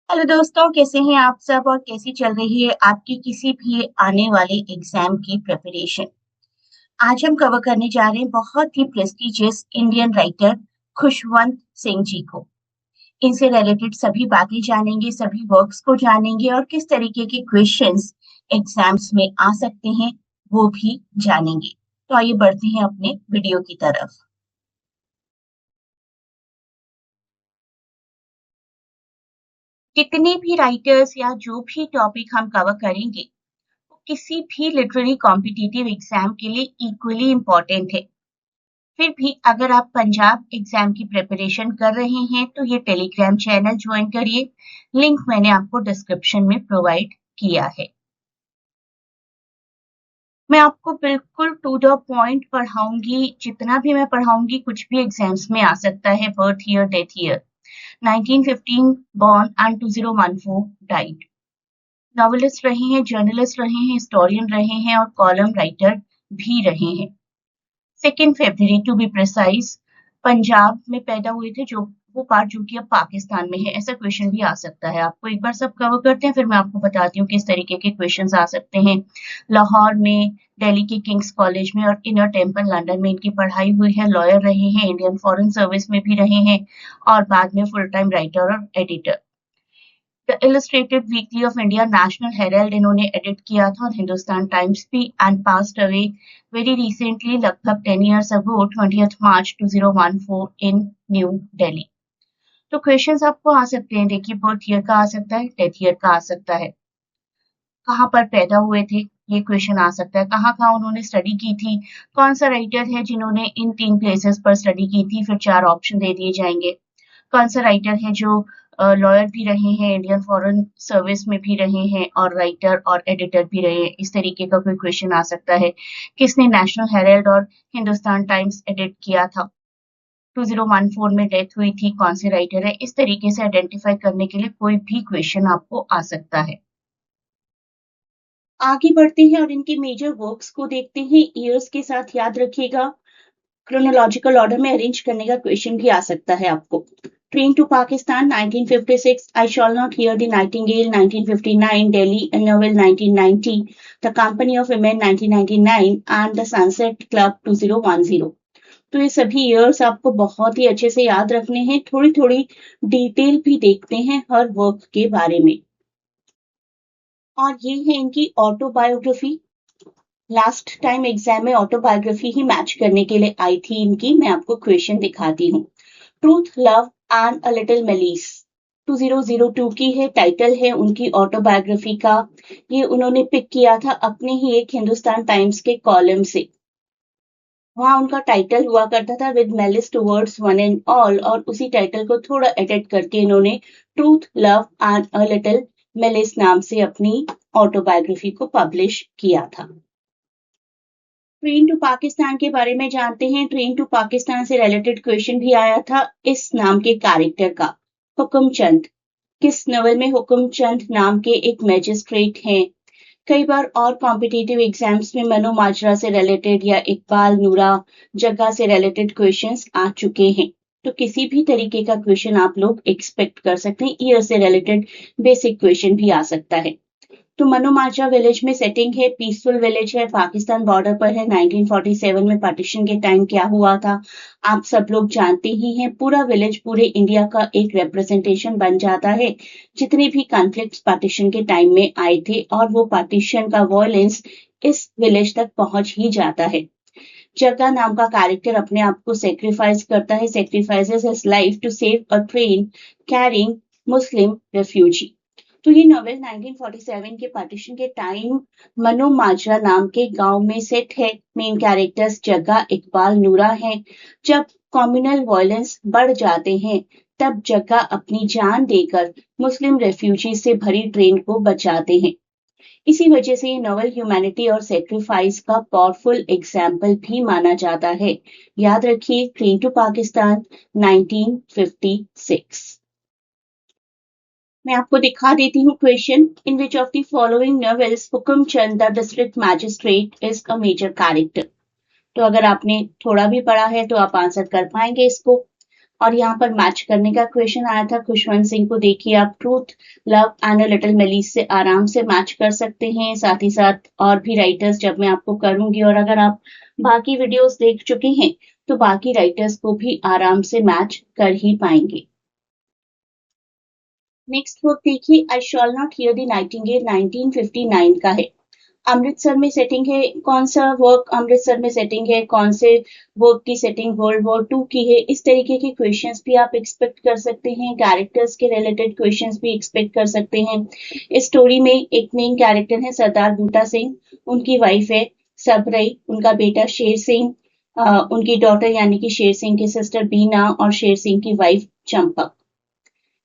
Hello दोस्तों, कैसे हैं आप सब और कैसी चल रही है आपकी किसी भी आने वाले एग्जाम की प्रिपरेशन। आज हम कवर करने जा रहे हैं बहुत ही prestigious Indian writer Khushwant Singh ji को। इनसे रिलेटेड सभी बातें जानेंगे, सभी वर्क्स को जानेंगे और किस तरीके के क्वेश्चंस एग्जाम्स में आ सकते हैं वो भी जानेंगे। तो आइए बढ़ते हैं अपने वीडियो की तरफ। जितने भी राइटर्स या जो भी टॉपिक हम कवर करेंगे किसी भी लिटरेरी कॉम्पिटिटिव एग्जाम के लिए इक्वली इम्पोर्टेंट है। फिर भी अगर आप पंजाब एग्जाम की प्रिपरेशन कर रहे हैं तो ये टेलीग्राम चैनल ज्वाइन करिए। लिंक मैंने आपको डिस्क्रिप्शन में प्रोवाइड किया है। मैं आपको बिल्कुल टू द पॉइंट पढ़ाऊंगी। जितना भी मैं पढ़ाऊंगी कुछ भी एग्जाम्स में आ सकता है। Birth year, death year, 1915 born and 2014 died। Novelist रहे हैं, जर्नलिस्ट रहे हैं, हिस्टोरियन रहे हैं और कॉलम राइटर भी रहे हैं। 2 फरवरी टू बी प्रिसाइज पंजाब में पैदा हुए थे, जो वो पार्ट जो कि अब पाकिस्तान में है। ऐसा क्वेश्चन भी आ सकता है। आपको एक बार सब कवर करते हैं, फिर मैं आपको बताती हूँ किस तरीके के क्वेश्चंस आ सकते हैं। लाहौर में, दिल्ली के किंग्स कॉलेज में और इनर टेम्पल लंदन में इनकी पढ़ाई हुई है। लॉयर रहे हैं, इंडियन फॉरेन सर्विस में भी रहे हैं और बाद में फुल टाइम राइटर और editor. The illustrated weekly off India, national Herald इन्होंने एडिट किया था और हिंदुस्तान टाइम्स भी। And passed away very recently, लगभग 10 years ago, 20th March 2014 इन न्यू दिल्ली। तो क्वेश्चंस आपको आ सकते हैं। देखिए, बर्थ ईयर का आ सकता है, डेथ ईयर का आ सकता है, कहाँ पर पैदा हुए थे ये क्वेश्चन आ सकता है, कहाँ कहाँ उन्होंने स्टडी की थी, कौन सा राइटर है जिन्होंने इन 3 प्लेसेस पर स्टडी की थी। फिर 4 ऑप्शन दे दिए जाएंगे। कौन सा राइटर है जो लॉयर भी रहे हैं, इंडियन फॉरेन सर्विस में भी रहे हैं और राइटर और एडिटर भी रहे हैं। इस तरीके का कोई क्वेश्चन आ सकता है। किसने नेशनल हेराल्ड और हिंदुस्तान टाइम्स एडिट किया था। 2014 में डेथ हुई थी, कौन से राइटर है। इस तरीके से आइडेंटिफाई करने के लिए कोई भी क्वेश्चन आपको आ सकता है। आगे बढ़ते हैं और इनके मेजर वर्क्स को देखते हैं। ईयर्स के साथ याद रखिएगा, क्रोनोलॉजिकल ऑर्डर में अरेंज करने का क्वेश्चन भी आ सकता है आपको। Train to Pakistan 1956, I shall not hear the nightingale 1959, Delhi a novel 1990, the company of women 1999 and the sunset club 2010। तो ये सभी ईयर्स आपको बहुत ही अच्छे से याद रखने हैं। थोड़ी थोड़ी डिटेल भी देखते हैं हर वर्क के बारे में। और ये है इनकी ऑटोबायोग्राफी। लास्ट टाइम एग्जाम में ऑटोबायोग्राफी ही मैच करने के लिए आई थी इनकी। मैं आपको क्वेश्चन दिखाती हूँ। Truth, love and a little malice 2002 की है। टाइटल है उनकी ऑटोबायोग्राफी का। ये उन्होंने पिक किया था अपने ही एक हिंदुस्तान टाइम्स के कॉलम से। वहां उनका टाइटल हुआ करता था with malice towards one and all, और उसी टाइटल को थोड़ा एडिट करके इन्होंने truth, love and a little malice नाम से अपनी ऑटोबायोग्राफी को पब्लिश किया था। ट्रेन टू पाकिस्तान के बारे में जानते हैं। ट्रेन टू पाकिस्तान से रिलेटेड क्वेश्चन भी आया था इस नाम के कैरेक्टर का। हुकुमचंद, किस नॉवेल में हुकुमचंद नाम के एक मैजिस्ट्रेट हैं। कई बार और कॉम्पिटिटिव एग्जाम्स में मनु माजरा से रिलेटेड या इकबाल, नूरा, जग्गा से रिलेटेड क्वेश्चंस आ चुके हैं। तो किसी भी तरीके का क्वेश्चन आप लोग एक्सपेक्ट कर सकते हैं। ईयर से रिलेटेड बेसिक क्वेश्चन भी आ सकता है। तो मनोमाजरा विलेज में सेटिंग है, पीसफुल विलेज है, पाकिस्तान बॉर्डर पर है। 1947 में पार्टीशन के टाइम क्या हुआ था आप सब लोग जानते ही हैं। पूरा विलेज पूरे इंडिया का एक रिप्रेजेंटेशन बन जाता है। जितने भी कॉन्फ्लिक्ट्स पार्टीशन के टाइम में आए थे और वो पार्टीशन का वॉयलेंस इस विलेज तक पहुंच ही जाता है। जग्गा नाम का कैरेक्टर अपने आप को सेक्रीफाइस करता है, sacrifices his life to save a train carrying Muslim refugee. तो ये नॉवेल 1947 के पार्टीशन के टाइम मनु माजरा नाम के गांव में सेट है। मेन कैरेक्टर्स जग्गा, इकबाल, नूरा हैं। जब कम्युनल वायलेंस बढ़ जाते हैं तब जग्गा अपनी जान देकर मुस्लिम रेफ्यूजी से भरी ट्रेन को बचाते हैं। इसी वजह से ये नॉवेल ह्यूमैनिटी और सेक्रीफाइस का पावरफुल एग्जाम्पल भी माना जाता है। याद रखिए, ट्रेन टू पाकिस्तान 1956। मैं आपको दिखा देती हूँ question. In which of the following novels Hukumchand the district magistrate is a major character. तो अगर आपने थोड़ा भी पढ़ा है तो आप आंसर कर पाएंगे इसको। और यहाँ पर मैच करने का क्वेश्चन आया था खुशवंत सिंह को। देखिए आप truth, love and a little malice से आराम से मैच कर सकते हैं। साथ ही साथ और भी राइटर्स जब मैं आपको करूंगी, और अगर आप बाकी वीडियोस देख चुके हैं तो बाकी राइटर्स को भी आराम से मैच कर ही पाएंगे। नेक्स्ट वर्क देखिए, I shall not hear the nightingale 1959 का है। अमृतसर में सेटिंग है। कौन सा वर्क अमृतसर में सेटिंग है, कौन से वर्क की सेटिंग वर्ल्ड वॉर 2 की है, इस तरीके के क्वेश्चंस भी आप एक्सपेक्ट कर सकते हैं। कैरेक्टर्स के रिलेटेड क्वेश्चंस भी एक्सपेक्ट कर सकते हैं। इस स्टोरी में एक मेन कैरेक्टर है सरदार बूटा सिंह, उनकी वाइफ है सबरई, उनका बेटा शेर सिंह, उनकी डॉटर यानी कि शेर सिंह की सिस्टर बीना और शेर सिंह की wife Champak.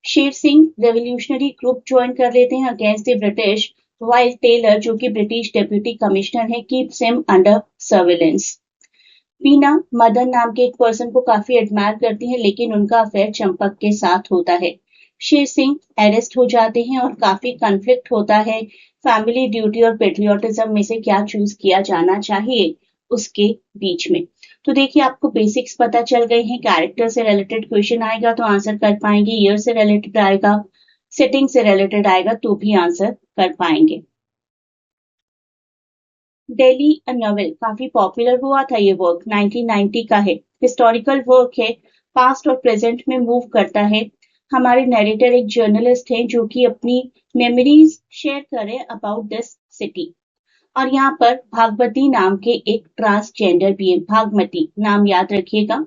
Sher Singh revolutionary group join कर लेते हैं against the British, while Taylor जो कि ब्रिटिश डेप्यूटी कमिश्नर है keeps him under surveillance. Bina Madan नाम के एक पर्सन को काफी एडमायर करती है, लेकिन उनका अफेयर चंपक के साथ होता है। शेर सिंह अरेस्ट हो जाते हैं और काफी कन्फ्लिक्ट होता है फैमिली ड्यूटी और पेट्रियोटिज्म में से क्या चूज किया जाना चाहिए उसके बीच में। तो देखिए आपको बेसिक्स पता चल गए हैं। कैरेक्टर से रिलेटेड क्वेश्चन आएगा तो आंसर कर पाएंगे, ईयर से रिलेटेड आएगा, सेटिंग से रिलेटेड आएगा तो भी आंसर कर पाएंगे। डेली अ नॉवेल काफी पॉपुलर हुआ था, ये वर्क 1990 का है। हिस्टोरिकल वर्क है, पास्ट और प्रेजेंट में मूव करता है। हमारे नरेटर एक जर्नलिस्ट हैं जो कि अपनी मेमोरीज शेयर करें अबाउट दिस सिटी। और यहाँ पर भागवती नाम के एक ट्रांसजेंडर भी है, भागमती नाम याद रखिएगा।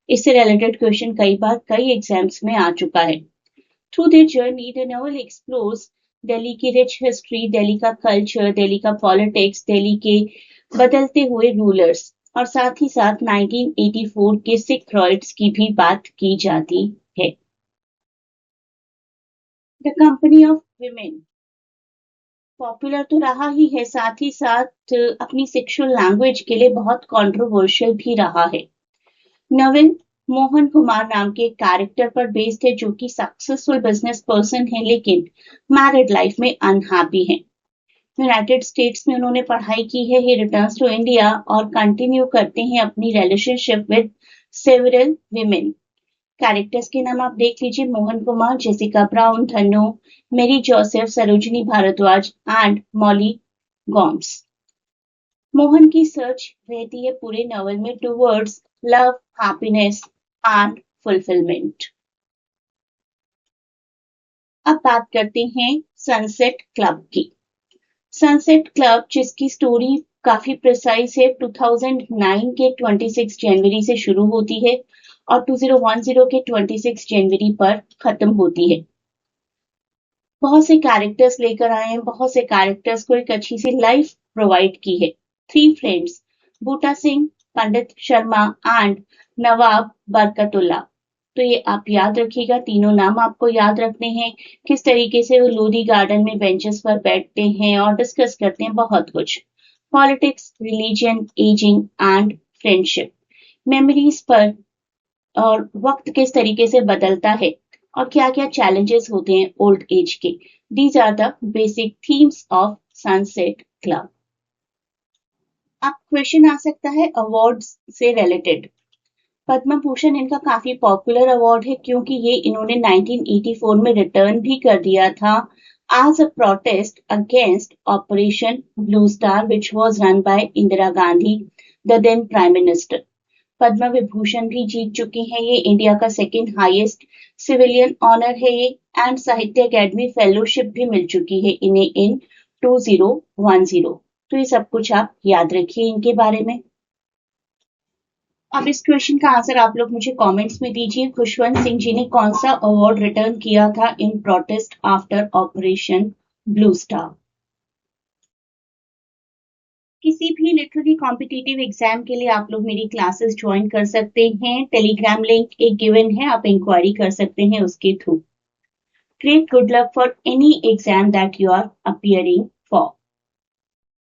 इससे रिलेटेड क्वेश्चन कई बार कई एग्जाम्स में आ चुका है। Through this journey the novel explores Delhi की रिच हिस्ट्री, दिल्ली का कल्चर, दिल्ली का पॉलिटिक्स, दिल्ली के बदलते हुए रूलर्स, और साथ ही साथ 1984 के सिख रॉयट्स की भी बात की जाती है। The company of women popular तो रहा ही है, साथ ही साथ अपनी सेक्सुअल लैंग्वेज के लिए बहुत कंट्रोवर्शियल भी रहा है। नॉवेल मोहन कुमार नाम के कैरेक्टर पर बेस्ड है जो कि सक्सेसफुल बिजनेस पर्सन है लेकिन मैरिड लाइफ में अनहैप्पी है। यूनाइटेड स्टेट्स में उन्होंने पढ़ाई की है। ही रिटर्न्स टू इंडिया और कंटिन्यू करते हैं अपनी relationship with several women. Characters के नाम आप देख लीजिए, Mohan Kumar, Jessica Brown, Dhanu, Mary Joseph, Sarojini Bharadwaj and Molly Gomes. Mohan की सर्च रहती है पूरे नॉवल में towards love, happiness and fulfilment. अब बात करते हैं सनसेट क्लब की। सनसेट क्लब जिसकी स्टोरी काफी प्रिसाइज है, 2009 के 26 जनवरी से शुरू होती है और 2010 के 26 जनवरी पर खत्म होती है। बहुत से कैरेक्टर्स लेकर आए हैं, बहुत से कैरेक्टर्स को एक अच्छी सी लाइफ प्रोवाइड की है। 3 फ्रेंड्स, बूटा सिंह, पंडित शर्मा एंड नवाब बरकतुल्ला। तो ये आप याद रखिएगा, तीनों नाम आपको याद रखने हैं। किस तरीके से वो लोधी गार्डन में बेंचेस पर बैठते हैं और डिस्कस करते हैं बहुत कुछ। Politics, religion, ageing and friendship, memories पर और वक्त किस तरीके से बदलता है और क्या क्या चैलेंजेस होते हैं ओल्ड एज के। These are the basic themes of sunset club. अब क्वेश्चन आ सकता है अवार्ड्स से रिलेटेड। पद्म भूषण इनका काफी पॉपुलर अवार्ड है क्योंकि ये इन्होंने 1984 में रिटर्न भी कर दिया था as a protest against Operation Blue Star, which was run by Indira Gandhi, the then Prime Minister. Padma Vibhushan भी जीत चुके हैं, ये इंडिया का सेकंड हाईएस्ट सिविलियन ऑनर है ये, एंड साहित्य अकेडमी फेलोशिप भी मिल चुकी है इन्हें इन 2010। तो ये सब कुछ आप याद रखिए इनके बारे में। अब इस क्वेश्चन का आंसर आप लोग मुझे कमेंट्स में दीजिए। खुशवंत सिंह जी ने कौन सा अवार्ड रिटर्न किया था in protest after operation blue star. किसी भी लिटरेरी कॉम्पिटिटिव एग्जाम के लिए आप लोग मेरी क्लासेस ज्वाइन कर सकते हैं। टेलीग्राम लिंक एक गिवन है, आप इंक्वायरी कर सकते हैं उसके through. Great good luck for any exam that you are appearing for.